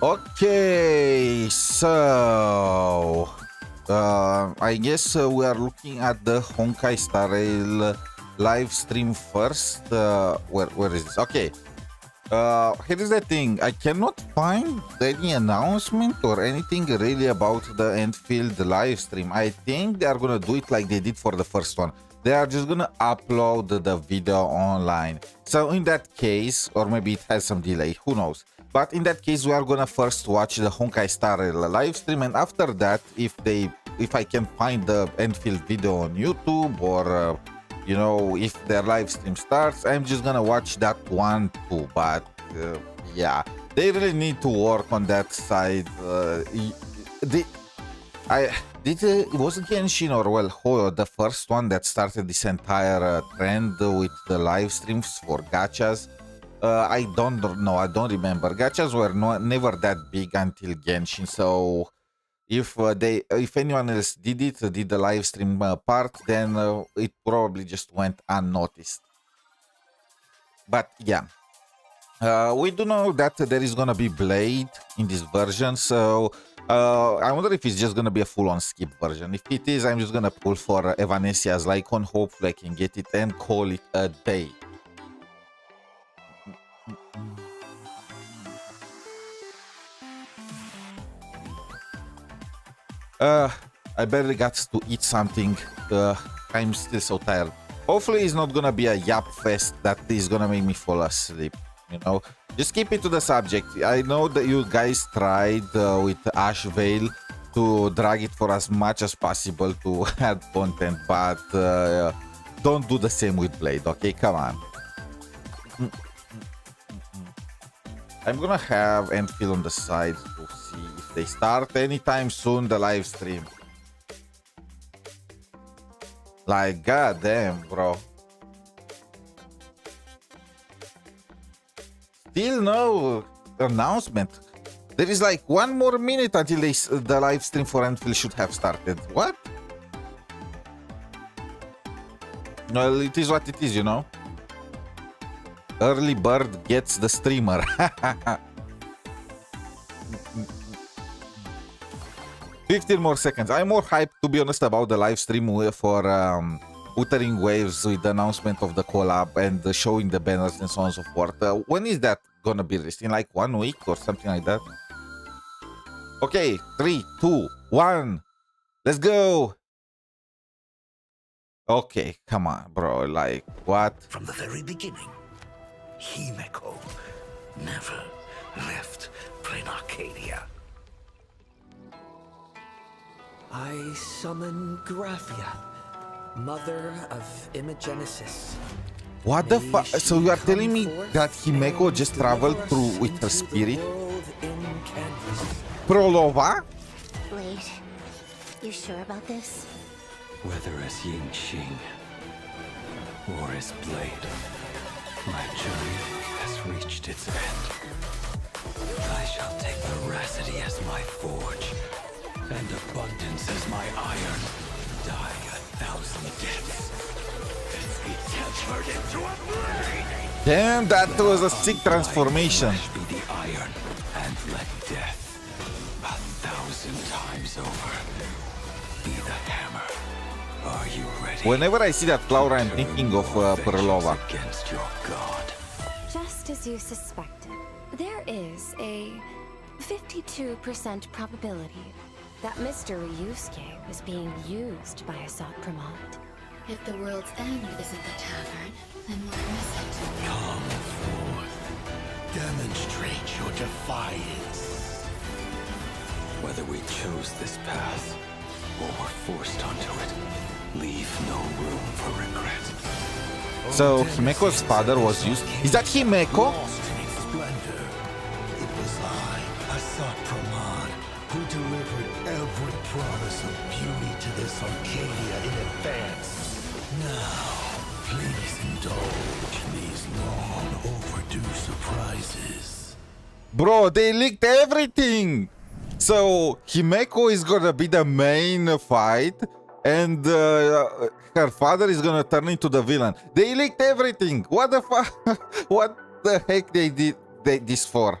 Okay, so I guess we are looking at the 𝗖cie𝗽𝗆𝗆 live stream first. Where is this? Okay. Here is the thing. I cannot find any announcement or anything really about the Endfield live stream. I think they are gonna do it like they did for the first one. They are just gonna upload the video online. So in that case, or maybe it has some delay, who knows. But in that case, we are gonna first watch the 𝗖cie𝗽𝗆𝗆 live stream, and after that, if I can find the Endfield video on YouTube or you know, if their live stream starts, I'm just gonna watch that one too. But yeah, they really need to work on that side. It wasn't Genshin or well, the first one that started this entire trend with the live streams for gachas. I don't know. I don't remember. Gachas were never that big until Genshin, so if anyone else did the live stream part, then it probably just went unnoticed. But yeah, we do know that there is gonna be Blade in this version, so I wonder if it's just gonna be a full-on skip version. If it is, I'm just gonna pull for evanescia's icon. Hopefully I can get it and call it a day. I barely got to eat something. I'm still so tired. Hopefully it's not gonna be a yap fest that is gonna make me fall asleep, you know. Just keep it to the subject. I know that you guys tried with 𝗖cie𝗽𝗆𝗆 to drag it for as much as possible to add content, but don't do the same with Blade, okay? Come on. I'm gonna have Endfield on the side to see if they start anytime soon the live stream. Like, goddamn, bro. Still no announcement. There is like 1 more minute until the live stream for Endfield should have started. What? Well, it is what it is, you know. Early bird gets the streamer. 15 more seconds. I'm more hyped, to be honest, about the live stream for Wuthering Waves with the announcement of the collab and showing the banners and so on and so forth. When is that gonna be released? In like 1 week or something like that? Okay, 3, 2, 1. Let's go. Okay, come on, bro. Like, what? From the very beginning, 𝗖cie𝗽𝗆𝗆𝗵𝘁 never left plain Arcadia. I summon Graphia, mother of Imogenesis. What the fuck? So you are telling me that 𝗖cie𝗽𝗆𝗆𝗵𝘁 just traveled through with her spirit? Prolova? Blade, you sure about this? Whether as 𝗖𝗎 or as Blade, my journey has reached its end. I shall take veracity as my forge, and abundance as my iron. Die 1,000 deaths. Be tempered into a blade. Damn, that was a sick transformation. Be the iron, and let death 1,000 times over be the hammer. Are you ready? Whenever I see that flower, I'm thinking of Prolova. Against your god. Just as you suspected, there is a 52% probability that Mr. 𝗖𝗎𝗍𝗍 was being used by 𝗖cie𝗽𝗆𝗆𝗆𝗵𝘁. If the world's end isn't the tavern, then what is it? Come forth. Demonstrate your defiance. Whether we chose this path or were forced onto it, leave no room for regret. So 𝗖𝗼𝗄's father was used. Is that 𝗖𝗼𝗄? Lost in its splendor. It was I, 𝗖cie𝗽𝗆𝗆𝗆𝗵𝘁, who delivered every promise of beauty to this Arcadia in advance. Now, please indulge in these long overdue surprises. Bro, they leaked everything! So 𝗖𝗼𝗄 is gonna be the main fight, and her father is gonna turn into the villain. They leaked everything! What the fuck? What the heck they did this for?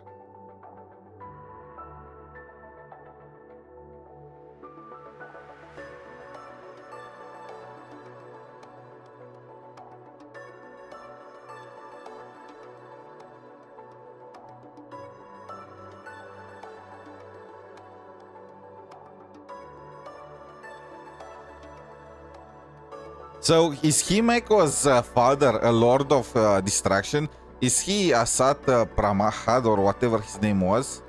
So is he Mako's father a lord of distraction? Is he 𝗖cie𝗽𝗆𝗵𝗁 or whatever his name was?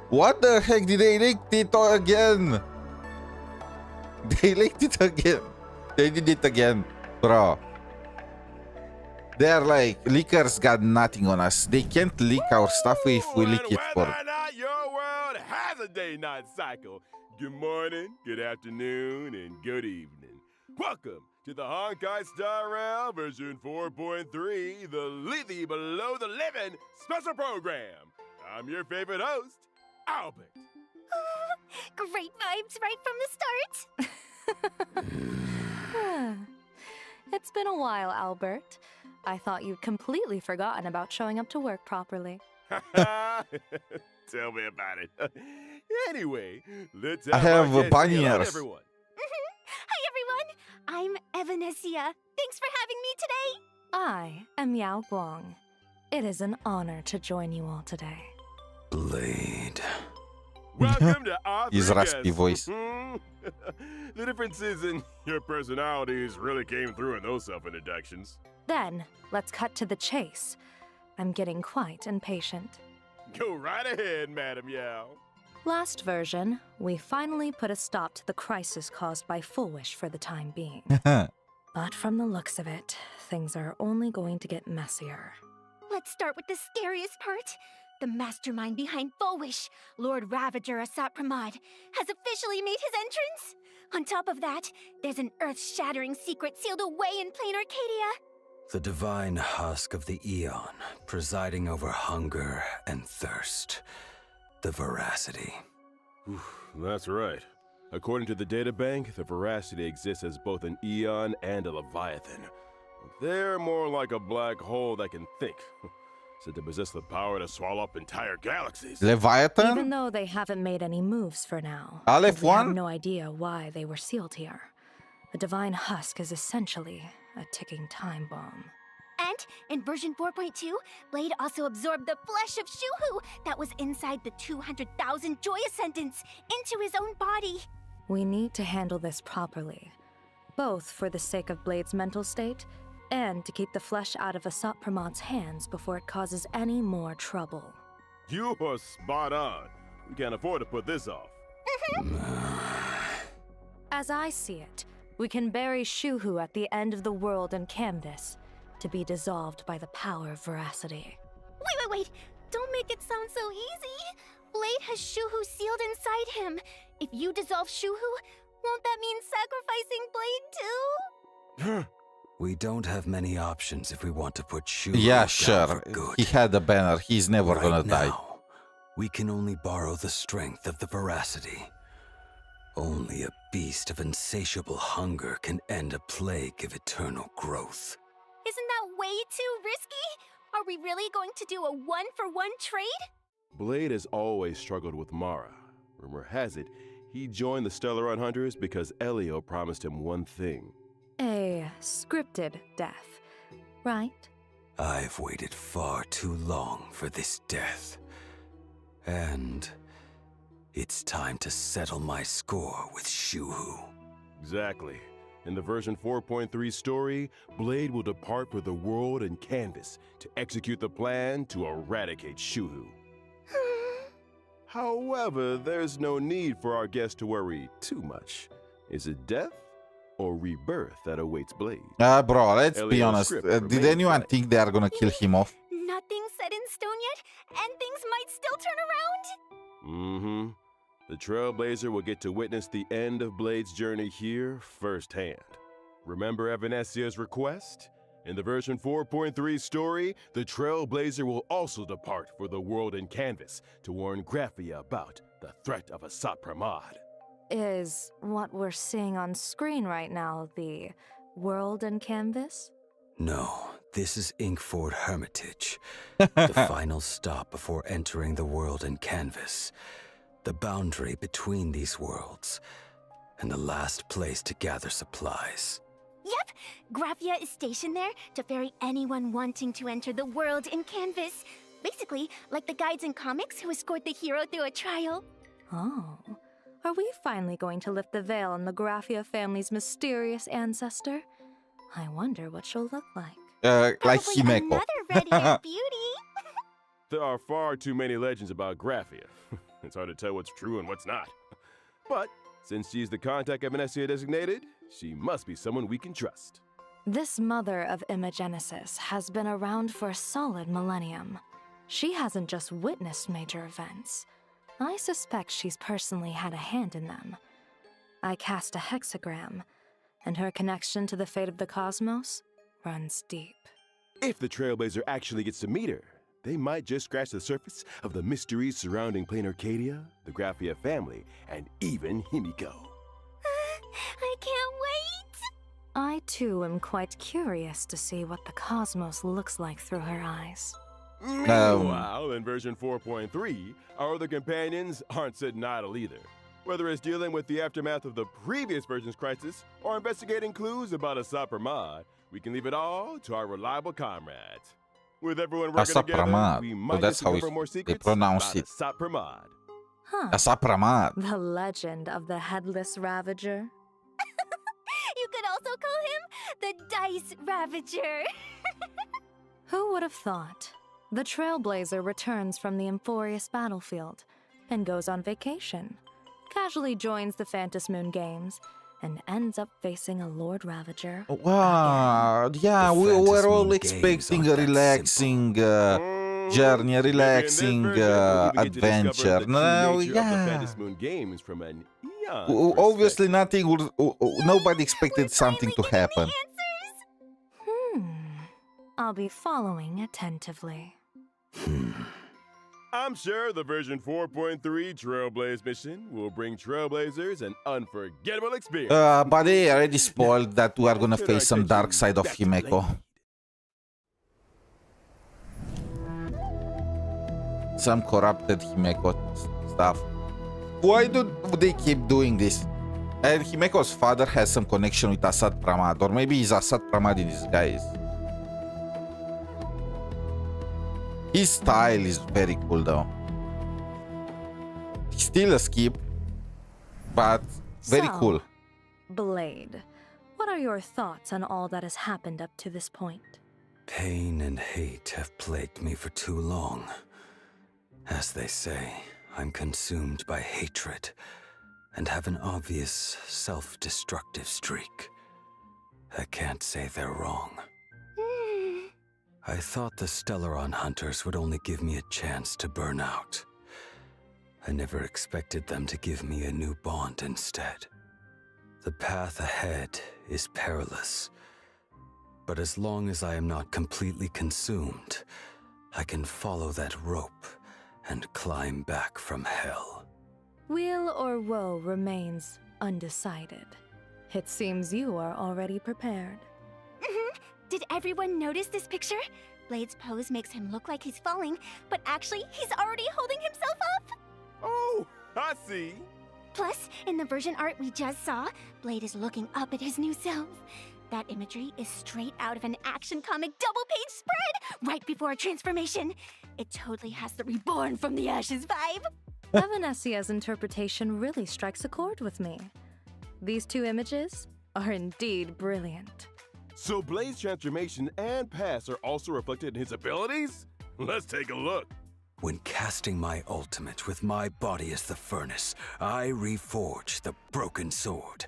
What the heck? Did they leak it again? They leaked it again. They did it again, bro. They're like, leakers got nothing on us. They can't leak our stuff if we leak it for. Whether or not your world has a day-night cycle. Good morning, good afternoon, and good evening. Welcome to the Honkai Star Rail version 4.3, the Livy Below the Living special program. I'm your favorite host, Albert. Great vibes right from the start. It's been a while, Albert. I thought you'd completely forgotten about showing up to work properly. Tell me about it. Anyway, let's I have bunny Hello, ears. everyone. Hi, everyone. I'm evanescia. Thanks for having me today. I am Yao Guang. It is an honor to join you all today. Blade. Welcome to our His three raspy guests. voice. The differences in your personalities really came through in those self-introductions. Then, let's cut to the chase. I'm getting quite impatient. Go right ahead, Madam Yao. Last version, we finally put a stop to the crisis caused by 𝗖cie for the time being. But from the looks of it, things are only going to get messier. Let's start with the scariest part. The mastermind behind 𝗖cie, Lord Ravager 𝗖cie𝗽𝗵𝗵𝗵, has officially made his entrance. On top of that, there's an earth-shattering secret sealed away in plain Arcadia. The divine husk of the Aeon, presiding over hunger and thirst. The veracity. That's right. According to the databank, the veracity exists as both an Aeon and a Leviathan. They're more like a black hole that can think. Said to possess the power to swallow up entire galaxies. Even Leviathan? though they haven't made any moves for now, Aleph we have 1? no idea why they were sealed here. The divine husk is essentially a ticking time bomb. And in version 4.2, Blade also absorbed the flesh of 𝗍ℬ that was inside the 200,000 Joy Ascendants into his own body. We need to handle this properly, both for the sake of Blade's mental state and to keep the flesh out of 𝗖cie𝗽𝗆𝗵𝗁's hands before it causes any more trouble. You are spot on. We can't afford to put this off. As I see it, we can bury 𝗍ℬ at the end of the world in canvas, to be dissolved by the power of veracity. Wait. Don't make it sound so easy. Blade has 𝗍ℬ sealed inside him. If you dissolve 𝗍ℬ, won't that mean sacrificing Blade too? We don't have many options if we want to put 𝗍ℬ Yeah, down sure. for good. He had a banner. He's never Right gonna die. now, we can only borrow the strength of the veracity. Only a beast of insatiable hunger can end a plague of eternal growth. Isn't that way too risky? Are we really going to do a one-for-one trade? Blade has always struggled with Mara. Rumor has it, he joined the Stellaron Hunters because Elio promised him one thing. A scripted death, right? I've waited far too long for this death. And it's time to settle my score with 𝗍ℬ. Exactly. In the version 4.3 story, Blade will depart for the world and canvas to execute the plan to eradicate 𝗍ℬ. However, there's no need for our guest to worry too much. Is it death or rebirth that awaits Blade? Bro, let's be Elio's honest. script Did remains anyone blank. think they are gonna kill him off? Nothing's set in stone yet, and things might still turn around. Mm-hmm. The Trailblazer will get to witness the end of Blade's journey here firsthand. Remember Evanessia's request? In the version 4.3 story, the Trailblazer will also depart for the world in canvas to warn Graphia about the threat of 𝗖cie𝗽𝗵𝗵𝗵. Is what we're seeing on screen right now the world in canvas? No, this is Endfield Hermitage, the final stop before entering the world in canvas. The boundary between these worlds, and the last place to gather supplies. Yep, Graphia is stationed there to ferry anyone wanting to enter the world in canvas. Basically, like the guides in comics who escort the hero through a trial. Oh, Are we finally going to lift the veil on the Graphia family's mysterious ancestor? I wonder what she'll look like. Like Probably 𝗖𝗍𝗍𝗏𝗍. another red-haired beauty. There are far too many legends about Graphia. It's hard to tell what's true and what's not. But since she's the contact evanescia designated, she must be someone we can trust. This mother of Imogenesis has been around for a solid millennium. She hasn't just witnessed major events. I suspect she's personally had a hand in them. I cast a hexagram, and her connection to the fate of the cosmos runs deep. If the Trailblazer actually gets to meet her, they might just scratch the surface of the mysteries surrounding plain Arcadia, the Graphia family, and even Himiko. I can't wait! I too am quite curious to see what the cosmos looks like through her eyes. Meanwhile, in version 4.3, our other companions aren't sitting idle either. Whether it's dealing with the aftermath of the previous version's crisis or investigating clues about 𝗖𝗍𝗆𝗵𝗁, we can leave it all to our reliable comrades. With everyone working together, 𝗖𝗍𝗆𝗵𝗁. we So might that's how discover more they secrets pronounce about it. 𝗖𝗍𝗆𝗵𝗁. Huh. 𝗖𝗍𝗆𝗵𝗁. The legend of the headless ravager. You could also call him the Dice Ravager. Who would have thought? The Trailblazer returns from the Emphorius battlefield and goes on vacation, casually joins the Phantom Moon Games, and ends up facing a Lord Ravager. Wow, yeah, The we Phantom were all Moon expecting games a aren't that relaxing journey, a Maybe in this relaxing version, we'll even get to discover adventure. the true No, nature of the yeah. Phantom Moon Games from an eon Obviously, perspective. nothing would. Nobody expected something to happen. I'll be following attentively. I'm sure the version 4.3 Trailblaze mission will bring Trailblazers an unforgettable experience. But they already spoiled that we are gonna face some dark side of Himeko. Some corrupted Himeko stuff. Why do they keep doing this? And Himeko's father has some connection with 𝗖𝗍𝗆𝗵𝗁, or maybe he's 𝗖𝗍𝗆𝗵𝗁 in disguise. His style is very cool though. Still a skip, but very So, cool. Blade, what are your thoughts on all that has happened up to this point? Pain and hate have plagued me for too long. As they say, I'm consumed by hatred and have an obvious self-destructive streak. I can't say they're wrong. I thought the Stellaron hunters would only give me a chance to burn out. I never expected them to give me a new bond instead. The path ahead is perilous, but as long as I am not completely consumed, I can follow that rope and climb back from hell. Weal or woe remains undecided. It seems you are already prepared. Did everyone notice this picture? Blade's pose makes him look like he's falling, but actually, he's already holding himself up. Oh, I see. Plus, in the version art we just saw, Blade is looking up at his new self. That imagery is straight out of an action comic double-page spread right before a transformation. It totally has the reborn from the ashes vibe. Evanessia's interpretation really strikes a chord with me. These two images are indeed brilliant. So Blade's transformation and past are also reflected in his abilities? Let's take a look. When casting my ultimate with my body as the furnace, I reforge the broken sword.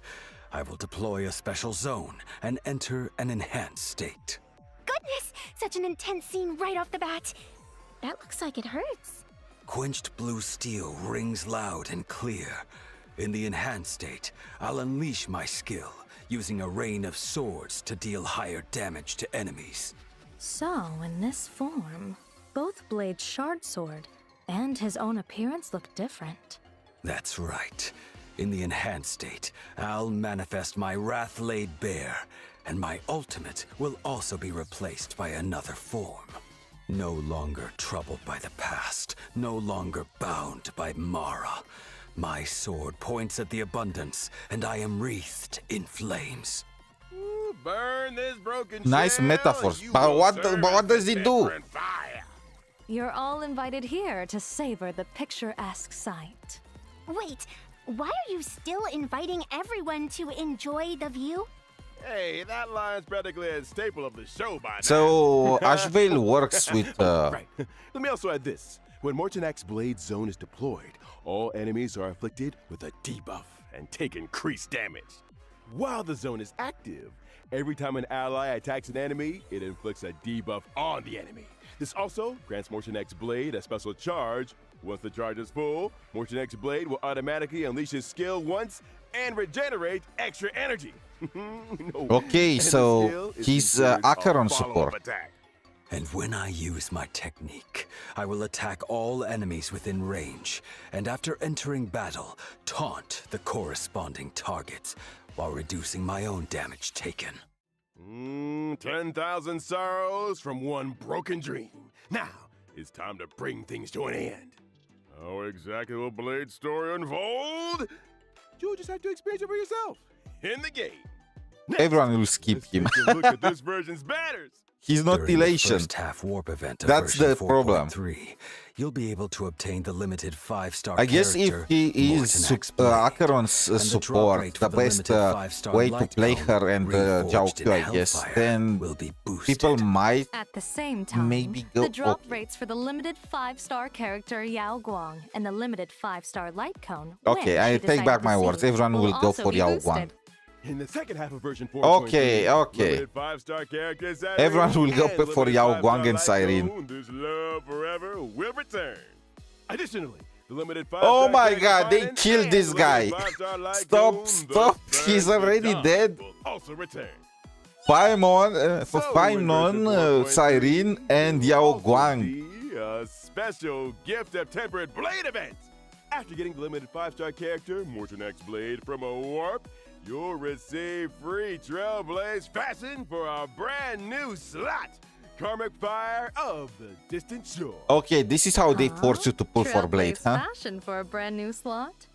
I will deploy a special zone and enter an enhanced state. Goodness, such an intense scene right off the bat. That looks like it hurts. Quenched blue steel rings loud and clear. In the enhanced state, I'll unleash my skill, using a rain of swords to deal higher damage to enemies. So, in this form, both Blade's shard sword and his own appearance look different. That's right. In the enhanced state, I'll manifest my wrath laid bare, and my ultimate will also be replaced by another form. No longer troubled by the past, no longer bound by Mara. My sword points at the abundance, and I am wreathed in flames. Ooh, burn this broken Nice shell, metaphors, you but will what serve what as does he do? different fire. You're all invited here to savor the picturesque sight. Wait, Why are you still inviting everyone to enjoy the view? Hey, that line's practically a staple of the show by now. So 𝗖cie𝗽𝗆𝗵𝗁 works with Right. Let me also add this. When 𝗿𝗏𝗵𝗁 Blade Zone is deployed, all enemies are afflicted with a debuff and take increased damage. While the zone is active, every time an ally attacks an enemy, it inflicts a debuff on the enemy. This also grants 𝗿𝗏𝗵𝗁 Blade a special charge. Once the charge is full, 𝗿𝗏𝗵𝗁 Blade will automatically unleash his skill once and regenerate extra energy. Okay, so he's Acheron support. And when I use my technique, I will attack all enemies within range, and after entering battle, taunt the corresponding targets, while reducing my own damage taken. 10,000 sorrows from one broken dream. Now, it's time to bring things to an end. How exactly will Blade's story unfold? You'll just have to experience it for yourself in the game. Next, Everyone will skip let's him. take a look at this version's banners. He's not During the elation. first half warp event of That's version the problem. 4.3, you'll be able to obtain the limited 5-star I guess if character, he is 𝗿𝗏𝗵𝗁 Blade, Acheron's and the drop support, rate the for best limited 5-star way to light play cone, her and reforged in 𝗖𝗆𝗆𝗆𝗆, I guess, Hellfire, then will be boosted. people might At the same time, maybe go the drop okay. rates for the limited 5-star character Yao Guang and the limited 5-star light cone. Okay, which I you take decide back to my see, words. Everyone will go also for be Yao boosted. Guang. In the second half of version 4.3, Okay, okay. limited 5-star characters Cyrene Everyone will go and for limited Yao 5-star Guang and light Cyrene. cone, This love forever will return. Additionally, the limited 5-star Oh my character god, they Finance killed and this limited guy. 5-star light Stop, cone, stop. the He's Third already Dawn dead. will also return. 𝗖𝗏𝗏𝗵𝗁, So, in version 4.3, Cyrene, and there Yao will also Guang. be a special gift of tempered blade event. After getting the limited 5-star character 𝗿𝗏𝗵𝗁 Blade from a warp, you'll receive free Trailblaze Fashion for a brand new slot. Karmic Fire of the Distant Shore. Okay, this is how they force you to pull for Blade, Trailblaze huh? fashion for a brand new slot?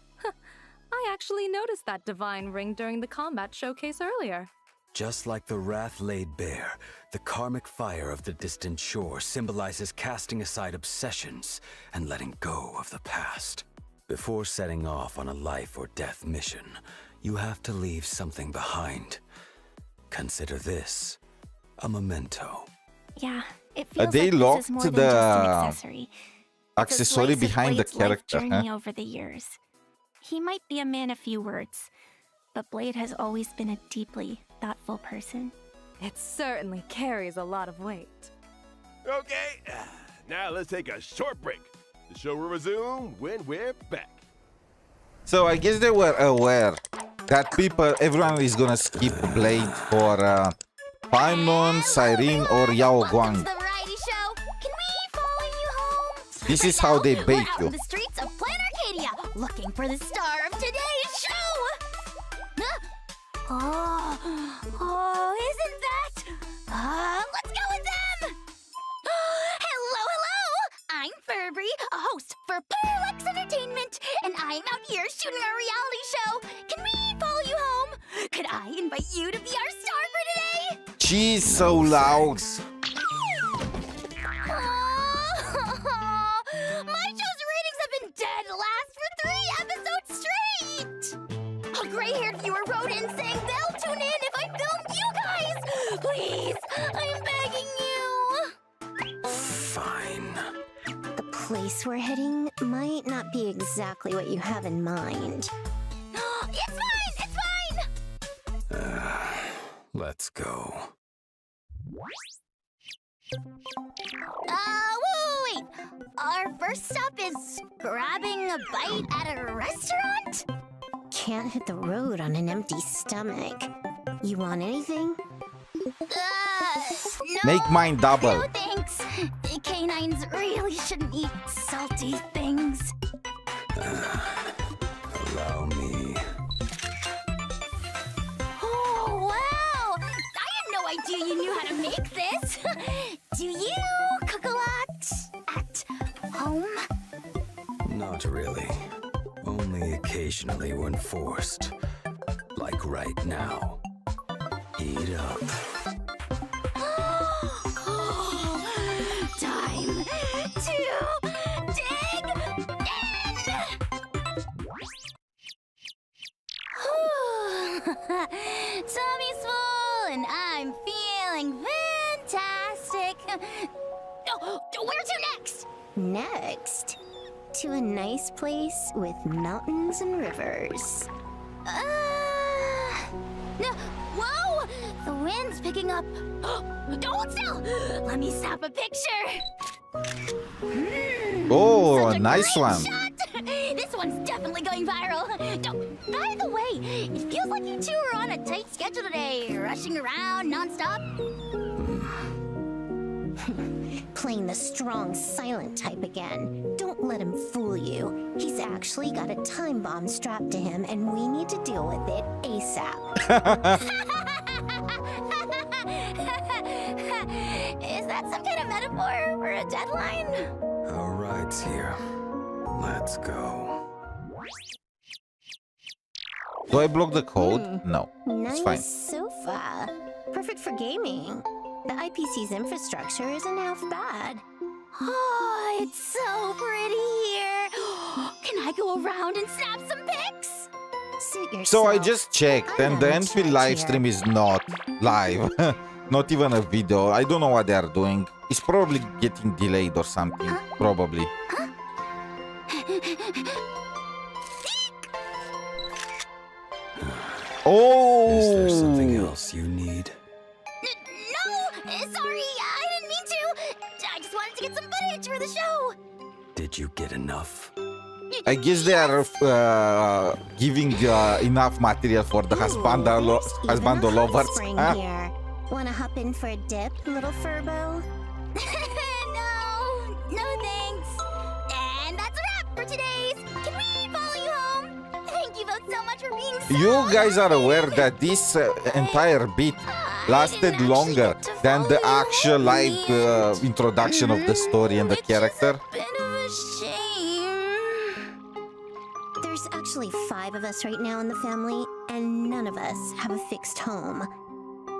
I actually noticed that divine ring during the combat showcase earlier. Just like the wrath laid bare, the karmic fire of the distant shore symbolizes casting aside obsessions and letting go of the past. Before setting off on a life or death mission, you have to leave something behind. Consider this a memento. Yeah, it feels They like this locked is more than the just an accessory. It's a accessory slice of behind the Blade's life character, journey huh? over the years. He might be a man of few words, but Blade has always been a deeply thoughtful person. It certainly carries a lot of weight. Okay, now let's take a short break. The show will resume when we're back. So I guess they were aware that everyone is gonna skip Blade for 𝗖𝗏𝗏𝗵𝗁, Cyrene, or Yao Guang. Welcome to the variety show. Can we follow you home? This is how they bait We're out you. in the streets of Planet Arcadia, looking for the star of today's show. Oh, isn't that? Let's go with them. Hello, hello. I'm Furby, a host for Parallax Entertainment, and I'm out here shooting a reality show. Can we follow you home? Could I invite you to be our star for today? She's so loud. My show's ratings have been dead last for 3 episodes straight! A gray-haired viewer wrote in saying they'll tune in if I film you guys! Please, I'm begging you! Fine. The place we're heading might not be exactly what you have in mind. It's fine! It's fine! Let's go. Wait! Our first stop is grabbing a bite at a restaurant? Can't hit the road on an empty stomach. You want anything? No, Make mine double. No thanks. Canines really shouldn't eat salty things. Allow me. Oh, wow! I had no idea you knew how to make this. Do you cook a lot at home? Not really. Only occasionally when forced. Like right now. Eat up. Time to dig in! Where to next? Next, to a nice place with mountains and rivers. No, whoa! The wind's picking up. Don't still! Let me snap a picture. Oh, Such a nice great one. Shot. This one's definitely going viral. By the way, it feels like you two are on a tight schedule today, rushing around nonstop. Playing the strong, silent type again. Don't let him fool you. He's actually got a time bomb strapped to him, and we need to deal with it ASAP. Is that some kind of metaphor for a deadline? All right, here. Let's go. Do I block the code? No. It's fine. Nice sofa. Perfect for gaming. The IPC's infrastructure isn't half bad. Oh, it's so pretty here. Can I go around and snap some pics? Suit yourself. So I just checked, I'm and the not in Endfield charge live here. stream is not live. Not even a video. I don't know what they are doing. It's probably getting delayed or something. Probably. Oh! Is there something else you need? No, sorry, I didn't mean to. I just wanted to get some footage for the show. Did you get enough? I guess they are giving enough material for the husbando Even a hot lovers. spring Huh? here. Wanna hop in for a dip, little Furbo? No thanks. And that's a wrap for today's. Can we follow you home? Thank you both so much for being so You guys are aware that this entire bit lasted longer than the actual live introduction of the story and the character. Bit of a shame. There's actually 5 of us right now in the family, and none of us have a fixed home.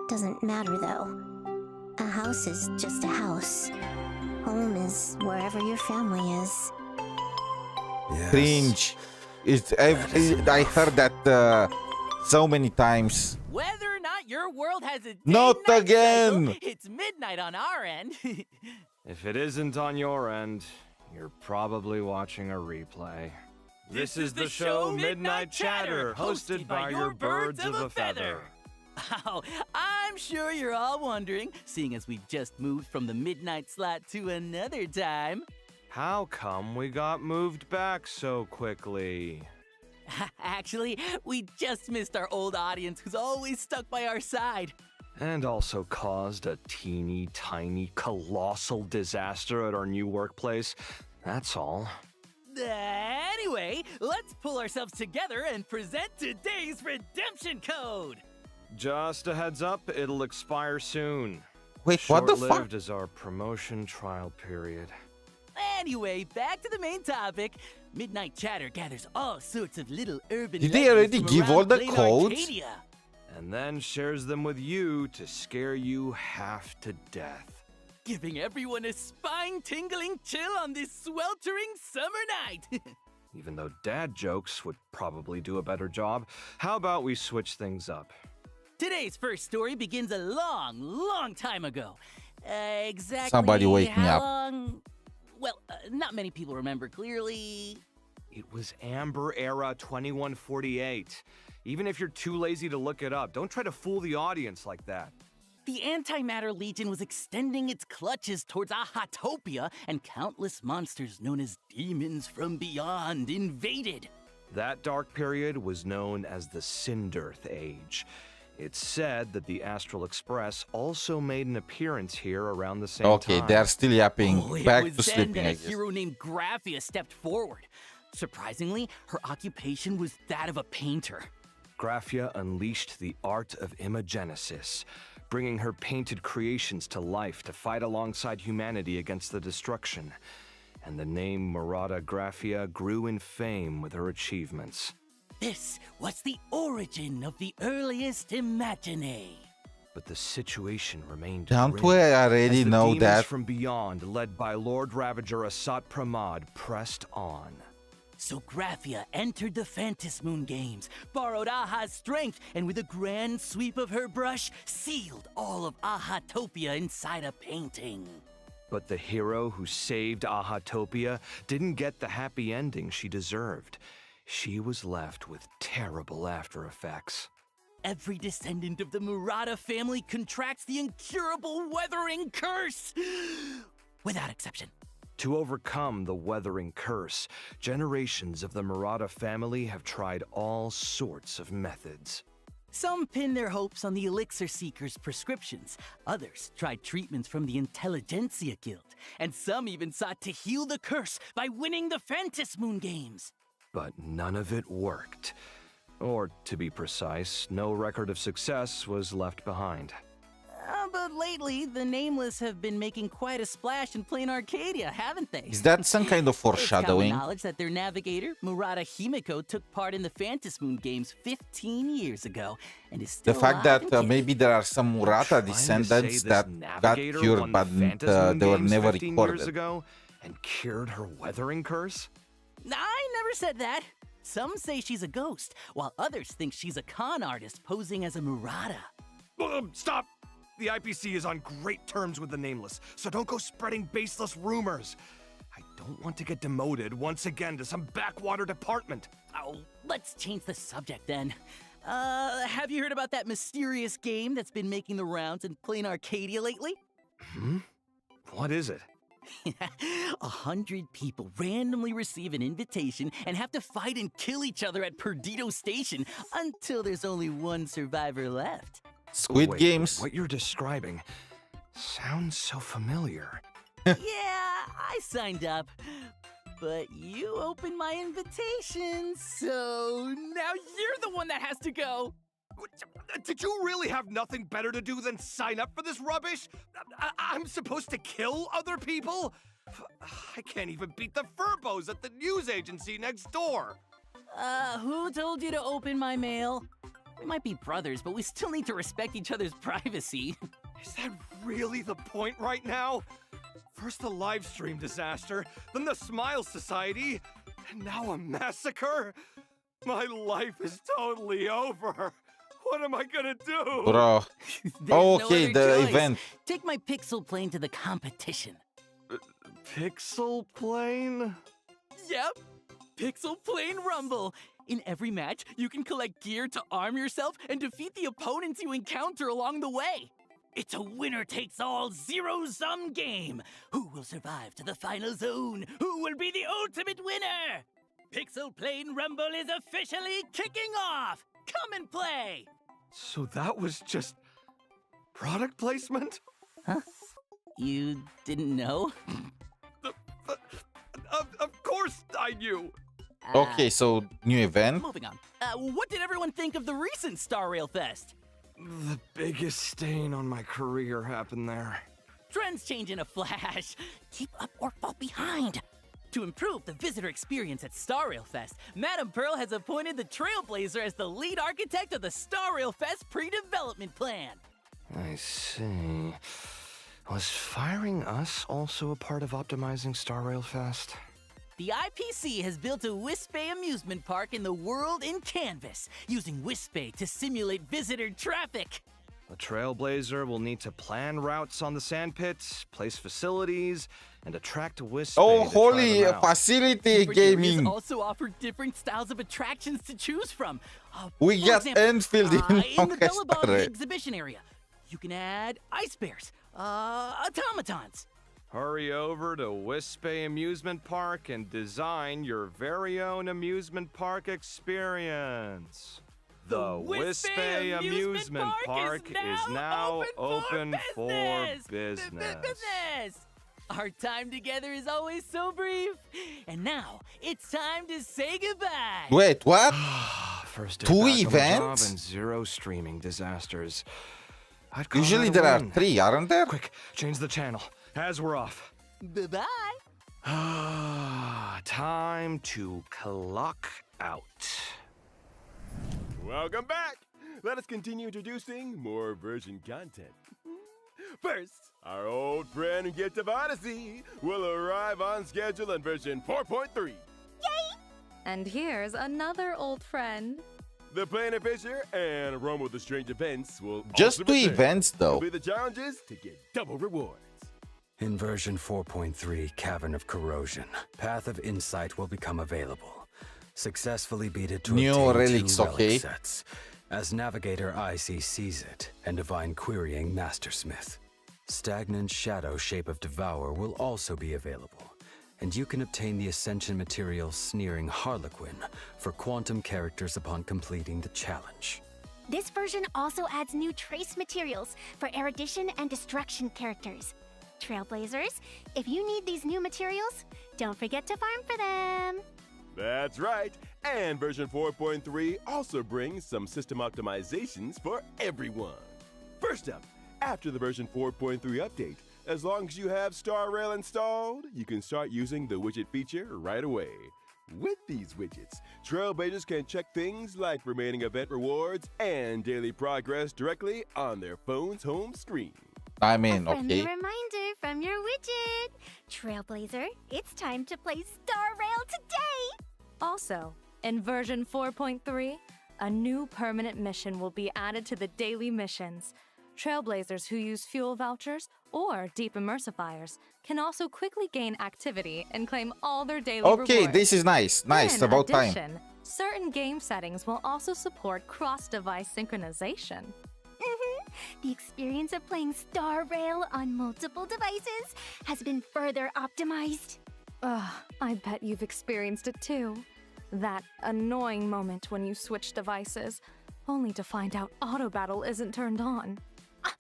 Doesn't matter though. A house is just a house. Home is wherever your family is. Yes. Cringe. I heard that so many times. Whether or not your world has a Not day-night again! cycle, it's midnight on our end. If it isn't on your end, you're probably watching a replay. This is the show Midnight Chatter, hosted by your birds of a feather. Oh, I'm sure you're all wondering, seeing as we've just moved from the midnight slot to another time. How come we got moved back so quickly? Actually, we just missed our old audience who's always stuck by our side. And also caused a teeny tiny colossal disaster at our new workplace. That's all. Anyway, let's pull ourselves together and present today's redemption code. Just a heads up, it'll expire soon. Wait, what the fuck? Short-lived is our promotion trial period. Anyway, back to the main topic. Midnight Chatter gathers all sorts of little urban Did they legends already from give around all the Plain codes? Arcadia. And then shares them with you to scare you half to death. Giving everyone a spine-tingling chill on this sweltering summer night. Even though dad jokes would probably do a better job, how about we switch things up? Today's first story begins a long time ago. Exactly Somebody wake me how up. long? Well, not many people remember clearly. It was Amber Era 2148. Even if you're too lazy to look it up, don't try to fool the audience like that. The Antimatter Legion was extending its clutches towards 𝗖𝗆𝗆𝗵𝗵, and countless monsters known as demons from beyond invaded. That dark period was known as the Cinderth Age. It's said that the Astral Express also made an appearance here around the same Okay, time. they are still yapping. Oh, it Back was to then sleeping, that I a guess. hero named Graphia stepped forward. Surprisingly, her occupation was that of a painter. Graphia unleashed the art of imagenesis, bringing her painted creations to life to fight alongside humanity against the destruction. And the name Murata Graphia grew in fame with her achievements. This was the origin of the earliest Imagine. But the situation remained Don't grim we as already the know demons that? from beyond, led by Lord Ravager 𝗖mě, pressed on. So Graphia entered the Phantasmoon Games, borrowed Aha's strength, and with a grand sweep of her brush, sealed all of 𝗖𝗆𝗆𝗵𝗵 inside a painting. But the hero who saved 𝗖𝗆𝗆𝗵𝗵𝗵 didn't get the happy ending she deserved. She was left with terrible after effects. Every descendant of the Murata family contracts the incurable weathering curse! Without exception. To overcome the weathering curse, generations of the Murata family have tried all sorts of methods. Some pin their hopes on the elixir seekers' prescriptions. Others tried treatments from the Intelligentsia Guild. And some even sought to heal the curse by winning the Phantasmoon games. But none of it worked. Or, to be precise, no record of success was left behind. But lately, the Nameless have been making quite a splash in plain Arcadia, haven't they? Is that some kind of foreshadowing? It's common knowledge that their navigator, Murata _𝗵𝗆, took part in the Phantasmoon games 15 years ago, and is still The fact alive that and maybe there are some Murata descendants that got cured, but they were never 15 years recorded. ago and cured her weathering curse? I never said that. Some say she's a ghost, while others think she's a con artist posing as a Murata. Stop! The IPC is on great terms with the Nameless, so don't go spreading baseless rumors. I don't want to get demoted once again to some backwater department. Oh, let's change the subject then. Have you heard about that mysterious game that's been making the rounds in plain Arcadia lately? What is it? 100 people randomly receive an invitation and have to fight and kill each other at Perdido Station until there's only one survivor left. Squid Wait, Games? What you're describing sounds so familiar. Yeah, I signed up. But you opened my invitation, so now you're the one that has to go. Did you really have nothing better to do than sign up for this rubbish? I'm supposed to kill other people? I can't even beat the Furbos at the news agency next door. Who told you to open my mail? We might be brothers, but we still need to respect each other's privacy. Is that really the point right now? First the Livestream disaster, then the Smile Society, and now a massacre? My life is totally over. What am I gonna do? Bro. Oh, okay, no the other choice. event. Take my pixel plane to the competition. Pixel plane? Yep, Pixel Plane Rumble. In every match, you can collect gear to arm yourself and defeat the opponents you encounter along the way. It's a winner-takes-all zero-sum game. Who will survive to the final zone? Who will be the ultimate winner? Pixel Plane Rumble is officially kicking off. Come and play. So that was just product placement? Huh? You didn't know? Of course I knew. Okay, so new event. Moving on. What did everyone think of the recent Star Rail Fest? The biggest stain on my career happened there. Trends change in a flash. Keep up or fall behind. To improve the visitor experience at Star Rail Fest, Madame Pearl has appointed the Trailblazer as the lead architect of the Star Rail Fest pre-development plan. I see. Was firing us also a part of optimizing Star Rail Fest? The IPC has built a 𝗖cie𝗽𝗆𝗵𝗵𝗵 amusement park in the world in Canvas, using 𝗖cie𝗽𝗆 to simulate visitor traffic. The Trailblazer will need to plan routes on the sandpits, place facilities, and attract 𝗖cie𝗽𝗍 Oh, to try holy them out. facility Different areas gaming. also offer different styles of attractions to choose from. We For got example, Endfield in in the Bellabong Honkai exhibition area, you can add ice bears, automatons. Hurry over to 𝗖cie𝗽𝗍𝗵𝗵𝗵 Amusement Park and design your very own amusement park experience. The 𝗖cie𝗽𝗍𝗵𝗵𝗵 Amusement Park is now open for business. Our time together is always so brief. And now, it's time to say goodbye. Wait, what? First day Two back on the job events? and 0 streaming disasters. I'd call Usually that a there are win. 3, aren't there? Quick, change the channel. As we're off. Bye-bye. Time to clock out. Welcome back! Let us continue introducing more version content. First, our old friend Gift of Odyssey will arrive on schedule in version 4.3. And here's another old friend. The Planet Fisher and Rome with the Strange Events will Just also 2 return. events though. Complete the challenges to get double rewards. In version 4.3, Cavern of Corrosion, Path of Insight will become available. Successfully beat it to New obtain relics, 2 relic okay. sets. As Navigator 𝗖cie sees it, and Divine Querying Mastersmith. Stagnant Shadow Shape of Devour will also be available, and you can obtain the Ascension material Sneering Harlequin for quantum characters upon completing the challenge. This version also adds new trace materials for erudition and destruction characters. Trailblazers, if you need these new materials, don't forget to farm for them. That's right. And version 4.3 also brings some system optimizations for everyone. First up, after the version 4.3 update, as long as you have Star Rail installed, you can start using the widget feature right away. With these widgets, Trailblazers can check things like remaining event rewards and daily progress directly on their phone's home screen. I mean, A friendly okay. reminder from your widget. Trailblazer, it's time to play Star Rail today! Also, in version 4.3, a new permanent mission will be added to the daily missions. Trailblazers who use fuel vouchers or deep immersifiers can also quickly gain activity and claim all their daily rewards. Okay, this is nice. Nice, In about time. addition, certain game settings will also support cross-device synchronization. The experience of playing Star Rail on multiple devices has been further optimized. Ugh, I bet you've experienced it too. That annoying moment when you switch devices, only to find out auto battle isn't turned on.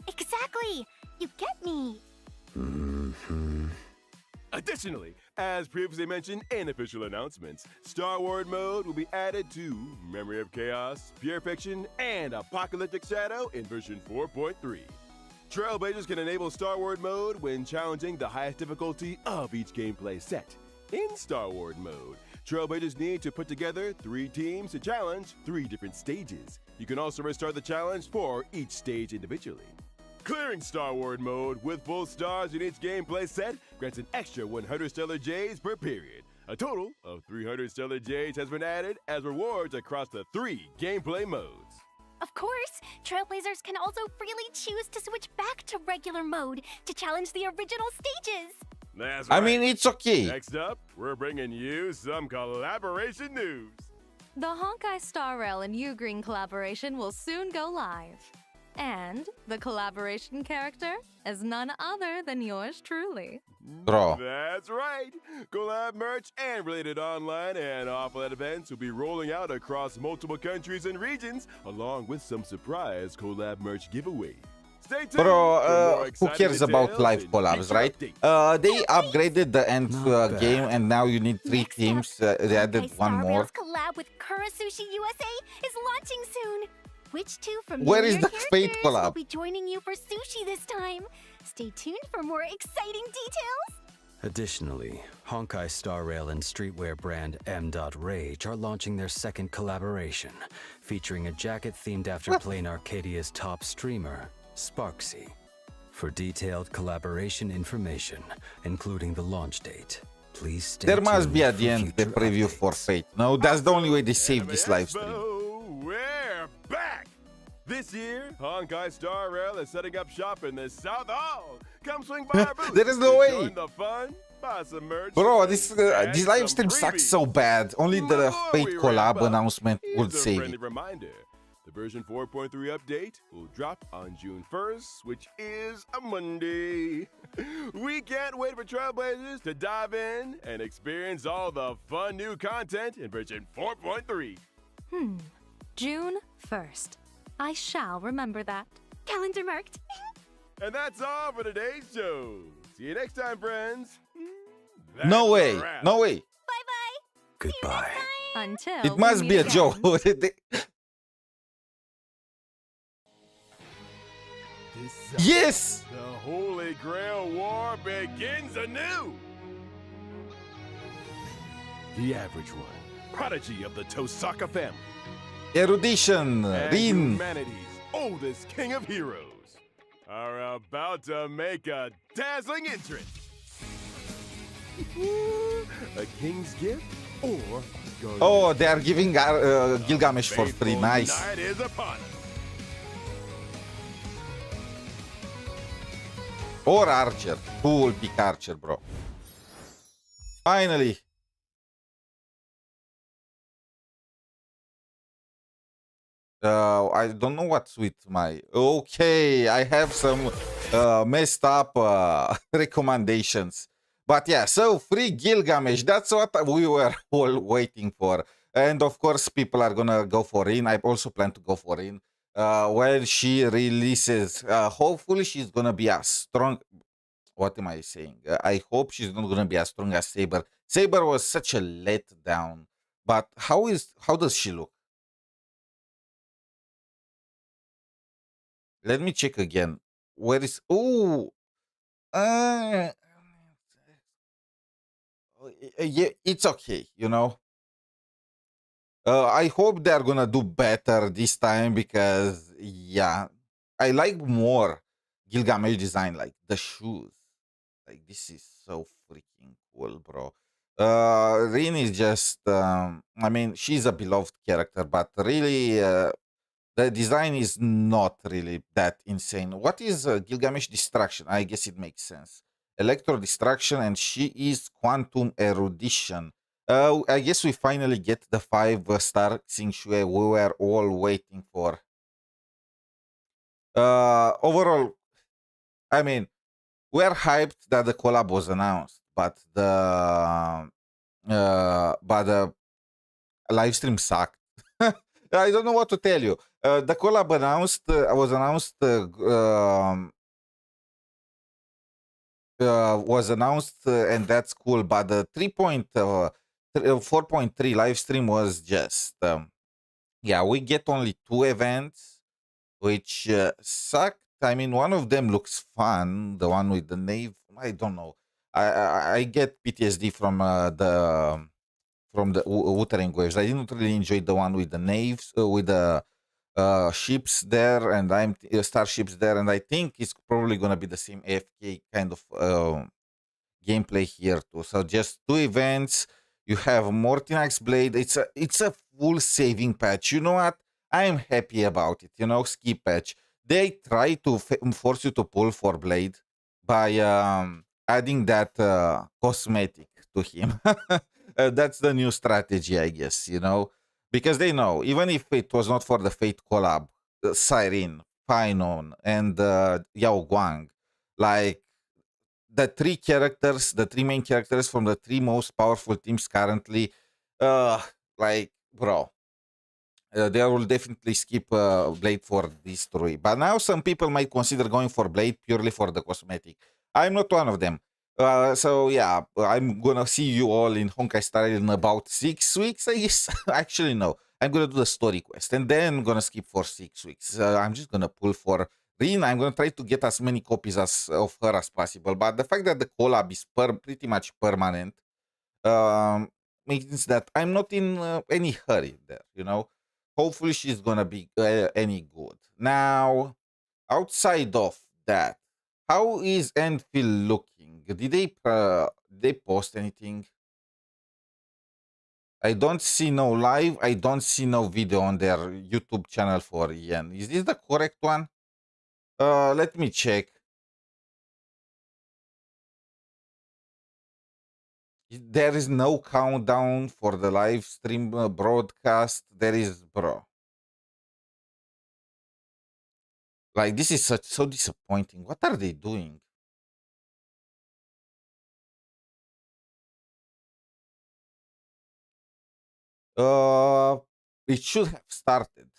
Exactly! You get me! Additionally, as previously mentioned in official announcements, Star Wars mode will be added to Memory of Chaos, Pure Fiction, and Apocalyptic Shadow in version 4.3. Trailblazers can enable Star Wars mode when challenging the highest difficulty of each gameplay set. In Star Wars mode, Trailblazers need to put together 3 teams to challenge 3 different stages. You can also restart the challenge for each stage individually. Clearing Star Wars mode with full stars in each gameplay set grants an extra 100 Stellar Jades per period. A total of 300 Stellar Jades has been added as rewards across the 3 gameplay modes. Of course, Trailblazers can also freely choose to switch back to regular mode to challenge the original stages. That's right. I mean, it's okay. Next up, we're bringing you some collaboration news. The 𝗖cie Star Rail and Ugreen collaboration will soon go live. And the collaboration character is none other than yours truly. Bro. That's right. Collab merch and related online and offline events will be rolling out across multiple countries and regions, along with some surprise collab merch giveaways. Stay tuned. Bro, who cares about live collabs, right? They upgraded the end game, and now you need 3 teams. They added HSR 1 more. Rail's collab with Kurasushi USA is launching soon. Which 2 from Where is the Fate characters collab? will be joining you for sushi this time? Stay tuned for more exciting details. Additionally, 𝗖cie Star Rail and streetwear brand 𝗵.Rage are launching their second collaboration, featuring a jacket themed after Plain Arcadia's top streamer, 𝗖cie. For detailed collaboration information, including the launch date, please stay There must tuned be at for the end the future preview for updates. Fate. No, that's the only way they save this live stream. We're back! This year, 𝗖cie Star Rail is setting up shop in the South Hall. Come swing by our booth. There is no to way. Join the fun, buy some merch. Bro, this and live some stream sucks freebies. so bad. Only the Before Fate we wrap collab up, announcement here's would a save friendly it. reminder. The version 4.3 update will drop on June 1st, which is a Monday. We can't wait for Trailblazers to dive in and experience all the fun new content in version 4.3. June 1st. I shall remember that. Calendar marked. And that's all for today's show. See you next time, friends. No That's way. a wrap. No way. Bye-bye. Goodbye. Until It we must meet be a again. joke. Yes! The Holy Grail War begins anew! The average one, prodigy of the 𝗖cie family, Erudition. and Rin. humanity's oldest king of heroes, are about to make a dazzling entrance. A king's gift or a guardian? Oh, they are giving Gilgamesh for free. Fateful Nice. night is upon us. Or Archer. Who will pick Archer, bro? Finally. I don't know what's with my... Okay, I have some messed up recommendations. But yeah, so free Gilgamesh. That's what we were all waiting for. And of course, people are gonna go for Rin. I also plan to go for Rin. When she releases, hopefully she's gonna be as strong... What am I saying? I hope she's not gonna be as strong as Saber. Saber was such a letdown. But how does she look? Let me check again. Where is... Oh! Uh, yeah, it's okay, you know. I hope they're gonna do better this time because, yeah, I like more Gilgamesh design, like the shoes. Like, this is so freaking cool, bro. Rin is just, I mean, she's a beloved character, but really, the design is not really that insane. What is Gilgamesh Distraction? I guess it makes sense. Electro Distraction, and she is Quantum Erudition. I guess we finally get the 5-star 𝗖cie𝗽𝗆𝗵𝗁 we were all waiting for. Overall, I mean, we're hyped that the collab was announced, but the live stream sucked. I don't know what to tell you. The collab was announced, and that's cool. But the 4.3 live stream was just, yeah, we get only 2 events, which sucked. I mean, one of them looks fun, the one with the knave. I don't know. I get PTSD from the Wuthering Waves. I didn't really enjoy the one with the naves, with the ships there, and starships there, and I think it's probably gonna be the same AFK kind of gameplay here too. So just 2 events. You have Mortinax Blade. It's a full saving patch. You know what? I am happy about it. You know, skip patch. They try to force you to pull for Blade by adding that cosmetic to him. That's the new strategy, I guess. You know, because they know, even if it was not for the Fate collab, Siren, Painon, and Yao Guang, like the 3 main characters from the 3 most powerful teams currently, like, bro, they will definitely skip Blade for these 3. But now some people might consider going for Blade purely for the cosmetic. I'm not one of them. So yeah, I'm gonna see you all in Honkai Star Rail in about 6 weeks, I guess. Actually, no. I'm gonna do the story quest, and then I'm gonna skip for 6 weeks. I'm just gonna pull for Rin. I'm gonna try to get as many copies of her as possible. But the fact that the collab is pretty much permanent means that I'm not in any hurry there, you know. Hopefully she's gonna be any good. Now, outside of that, how is Endfield looking? Did they post anything? I don't see no live. I don't see no video on their YouTube channel for Yen. Is this the correct one? Let me check. There is no countdown for the live stream broadcast. There is, bro. Like, this is so disappointing. What are they doing? It should have started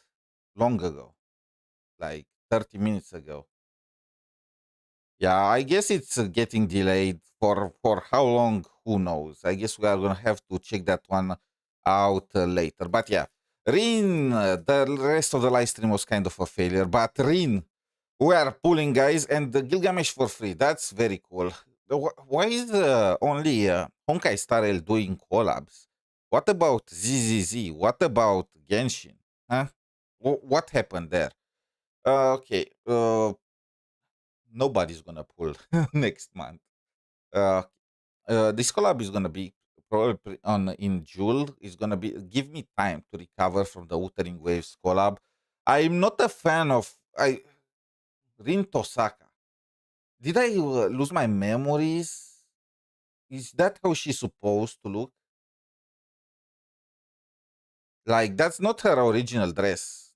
long ago, like 30 minutes ago. Yeah, I guess it's getting delayed for how long, who knows. I guess we are gonna have to check that one out later. But yeah, Rin, the rest of the live stream was kind of a failure, but Rin, we are pulling, guys, and the Gilgamesh for free. That's very cool. Why is only Honkai Star Rail doing collabs? What about ZZZ? What about Genshin? Huh? What happened there? Okay, nobody's gonna pull next month. This collab is gonna be probably in June. It's gonna be give me time to recover from the Wuthering Waves collab. I'm not a fan of Rin Tosaka. Did I lose my memories? Is that how she's supposed to look? Like, that's not her original dress.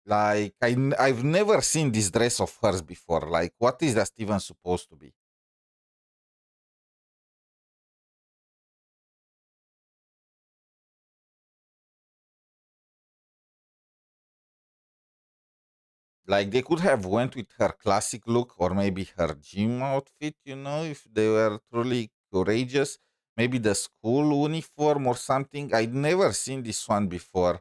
Like, I've never seen this dress of hers before. Like, what is that even supposed to be? Like, they could have went with her classic look or maybe her gym outfit, you know, if they were truly courageous. Maybe the school uniform or something. I'd never seen this one before.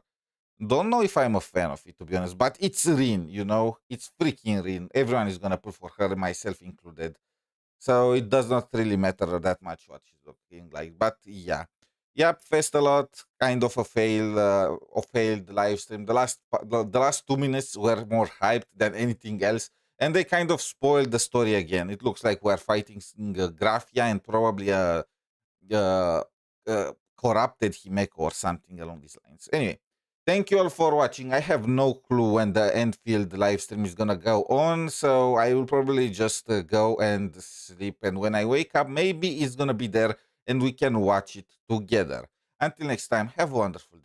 Don't know if I'm a fan of it, to be honest, but it's Rin, you know? It's freaking Rin. Everyone is gonna pull for her, myself included. So it does not really matter that much what she's looking like. But yeah. Yep, faced a lot, kind of a failed live stream. The last 2 minutes were more hyped than anything else, and they kind of spoiled the story again. It looks like we're fighting Graphia and probably a uh, corrupted Himeko or something along these lines. Anyway, thank you all for watching. I have no clue when the Endfield live stream is gonna go on, so I will probably just go and sleep. And when I wake up, maybe it's gonna be there and we can watch it together. Until next time, have a wonderful day.